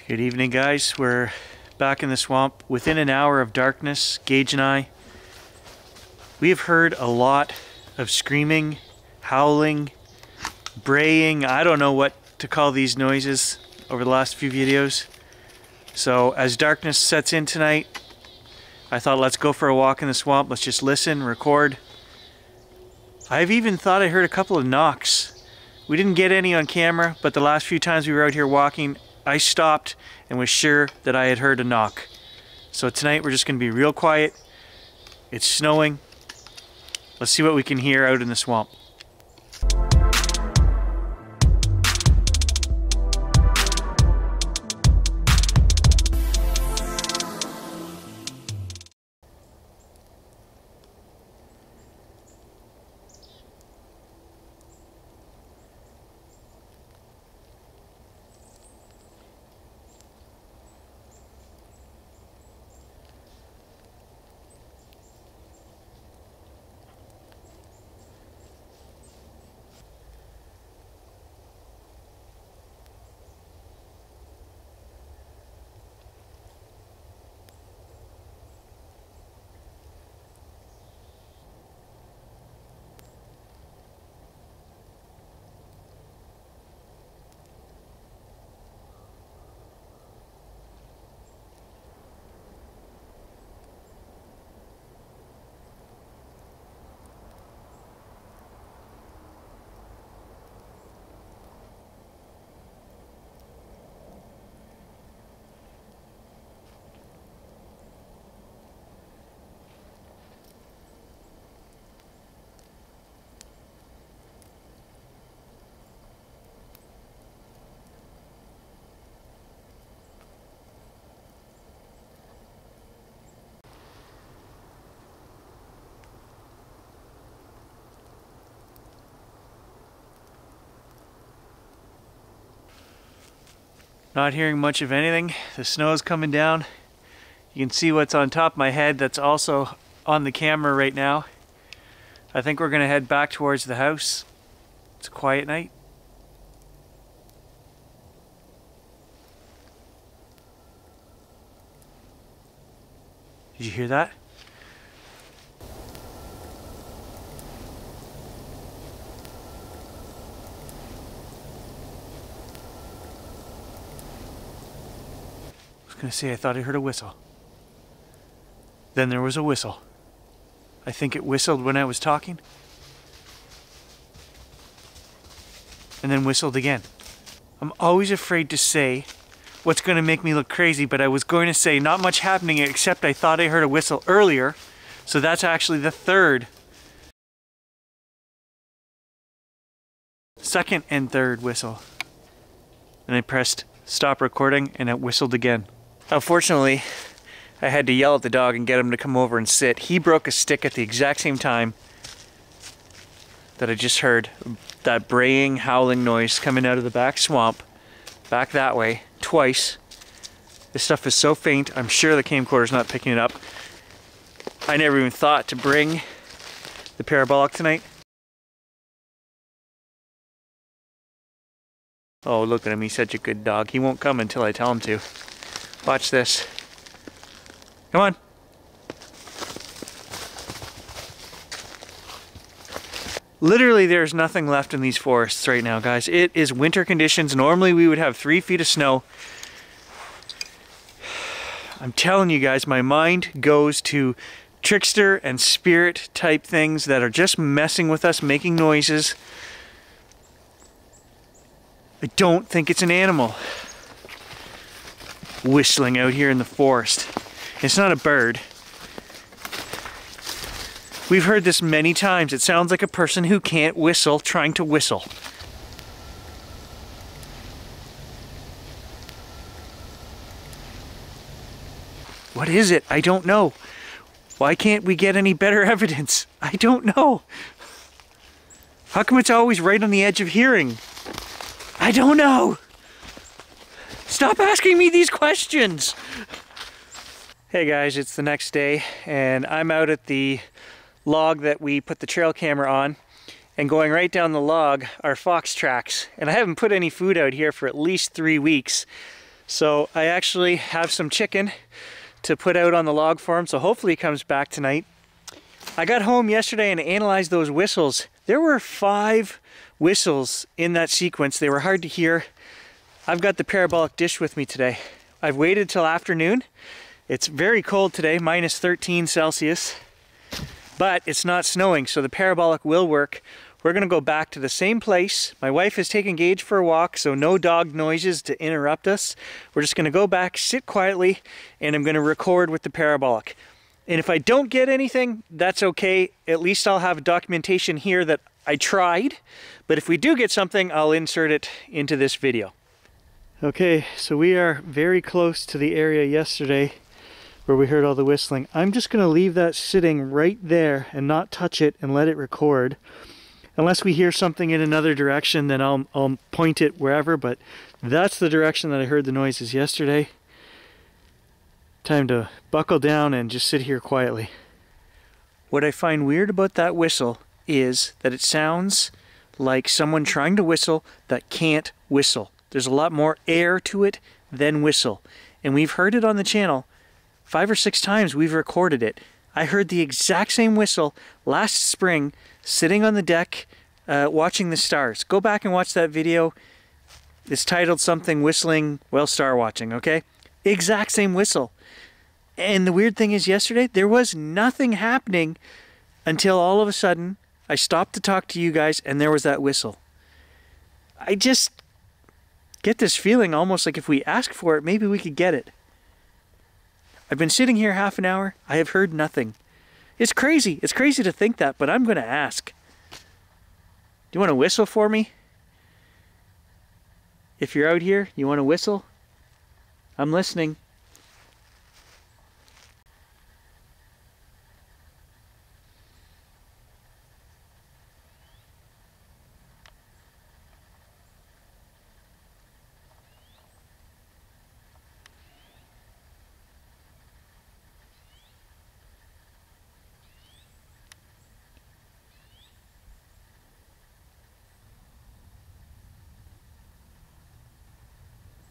Good evening, guys. We're back in the swamp within an hour of darkness. Gage and I, we have heard a lot of screaming, howling, braying. I don't know what to call these noises over the last few videos. So as darkness sets in tonight, I thought let's go for a walk in the swamp. Let's just listen, record. I've even thought I heard a couple of knocks. We didn't get any on camera, but the last few times we were out here walking, I stopped and was sure that I had heard a knock. So tonight we're just going to be real quiet. It's snowing. Let's see what we can hear out in the swamp. Not hearing much of anything. The snow is coming down. You can see what's on top of my head that's also on the camera right now. I think we're gonna head back towards the house. It's a quiet night. Did you hear that? I was gonna say I thought I heard a whistle. Then there was a whistle. I think it whistled when I was talking. And then whistled again. I'm always afraid to say what's gonna make me look crazy, but I was going to say not much happening except I thought I heard a whistle earlier. So that's actually the second and third whistle. And I pressed stop recording and it whistled again. Unfortunately, I had to yell at the dog and get him to come over and sit. He broke a stick at the exact same time that I just heard that braying, howling noise coming out of the back swamp, back that way, twice. This stuff is so faint, I'm sure the camcorder's not picking it up. I never even thought to bring the parabolic tonight. Oh, look at him, he's such a good dog. He won't come until I tell him to. Watch this. Come on. Literally, there's nothing left in these forests right now, guys. It is winter conditions. Normally, we would have 3 feet of snow. I'm telling you guys, my mind goes to trickster and spirit type things that are just messing with us, making noises. I don't think it's an animal whistling out here in the forest. It's not a bird. We've heard this many times. It sounds like a person who can't whistle trying to whistle. What is it? I don't know. Why can't we get any better evidence? I don't know. How come it's always right on the edge of hearing? I don't know. Stop asking me these questions. Hey guys, it's the next day and I'm out at the log that we put the trail camera on, and going right down the log are fox tracks. And I haven't put any food out here for at least 3 weeks. So I actually have some chicken to put out on the log for him, so hopefully he comes back tonight. I got home yesterday and analyzed those whistles. There were 5 whistles in that sequence. They were hard to hear. I've got the parabolic dish with me today. I've waited till afternoon. It's very cold today, minus 13 Celsius, but it's not snowing, so the parabolic will work. We're gonna go back to the same place. My wife has taken Gage for a walk, so no dog noises to interrupt us. We're just gonna go back, sit quietly, and I'm gonna record with the parabolic. And if I don't get anything, that's okay. At least I'll have documentation here that I tried. But if we do get something, I'll insert it into this video. Okay, so we are very close to the area yesterday where we heard all the whistling. I'm just gonna leave that sitting right there and not touch it and let it record. Unless we hear something in another direction, then I'll point it wherever, but that's the direction that I heard the noises yesterday. Time to buckle down and just sit here quietly. What I find weird about that whistle is that it sounds like someone trying to whistle that can't whistle. There's a lot more air to it than whistle. And we've heard it on the channel 5 or 6 times. We've recorded it. I heard the exact same whistle last spring sitting on the deck watching the stars. Go back and watch that video. It's titled something whistling while star watching, okay? Exact same whistle. And the weird thing is yesterday, there was nothing happening until all of a sudden I stopped to talk to you guys and there was that whistle. I just get this feeling almost like if we ask for it, maybe we could get it. I've been sitting here half an hour. I have heard nothing. It's crazy. It's crazy to think that, but I'm going to ask. Do you want to whistle for me? If you're out here, you want to whistle? I'm listening.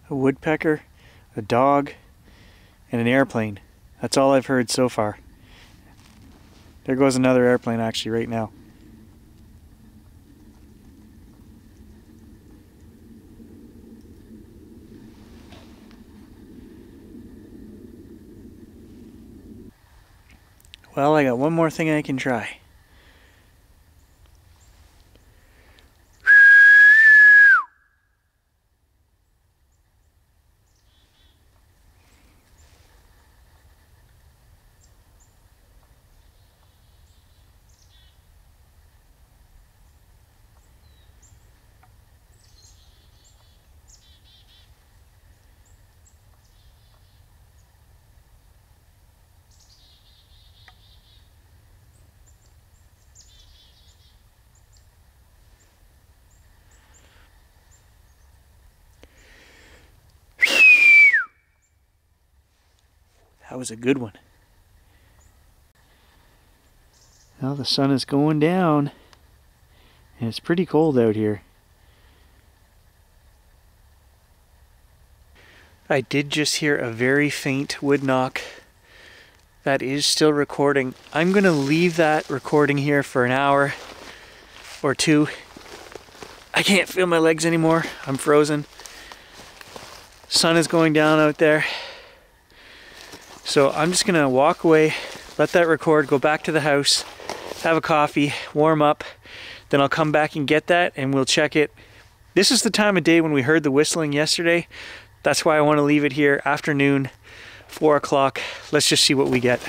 A woodpecker, a dog, and an airplane. That's all I've heard so far. There goes another airplane actually right now. Well, I got one more thing I can try. That was a good one. Now the sun is going down and it's pretty cold out here. I did just hear a very faint wood knock. That is still recording. I'm going to leave that recording here for an hour or 2. I can't feel my legs anymore. I'm frozen. Sun is going down out there. So I'm just gonna walk away, let that record, go back to the house, have a coffee, warm up, then I'll come back and get that and we'll check it. This is the time of day when we heard the whistling yesterday. That's why I want to leave it here, afternoon, 4 o'clock. Let's just see what we get.